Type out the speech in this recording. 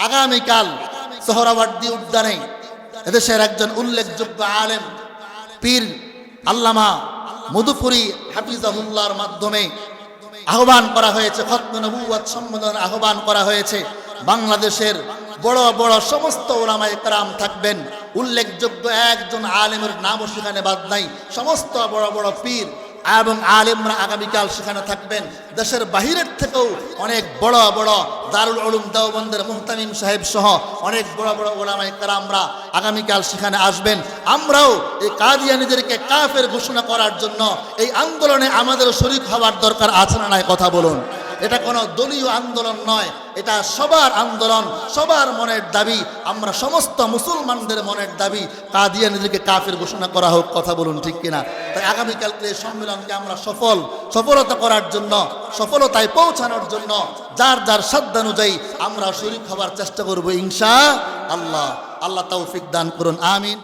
আগামীকাল সোহরাওয়ার্দী উদ্যানে এদেশের একজন উল্লেখযোগ্য আলেম পীর আল্লামা মধুপুরী হাফিজাহুল্লাহর মাধ্যমে আহ্বান করা হয়েছে, খতমে নবুওয়াত সম্মেলন আহ্বান করা হয়েছে। বাংলাদেশের বড় বড় সমস্ত উলামায়ে কেরাম থাকবেন, উল্লেখযোগ্য একজন আলেমের নামও সেখানে বাদ নাই। সমস্ত বড় বড় পীর এবং আলেমরা আগামীকাল সেখানে থাকবেন। দেশের বাহিরের থেকেও অনেক বড় বড় দারুল উলুম দেওবন্দের মুহতামিম সাহেব সহ অনেক বড় বড় উলামায়ে কেরামরা আগামীকাল সেখানে আসবেন। আমরাও এই কাদিয়ানীদেরকে কাফের ঘোষণা করার জন্য এই আন্দোলনে আমাদের শরীক হওয়ার দরকার আছে না নাই? কথা বলুন। এটা কোনো দলীয় আন্দোলন নয়, এটা সবার আন্দোলন, সবার মনের দাবি। আমরা সমস্ত মুসলমানদের মনের দাবি কাদিয়ানীদেরকে কাফের ঘোষণা করা হোক। কথা বলুন, ঠিক কিনা? তাই আগামীকালকে এই সম্মেলনকে আমরা সফলতা করার জন্য, সফলতায় পৌঁছানোর জন্য যার যার সাধ্যানুযায়ী আমরা শরীক হওয়ার চেষ্টা করব ইনশাআল্লাহ। আল্লাহ তৌফিক দান করুন, আমিন।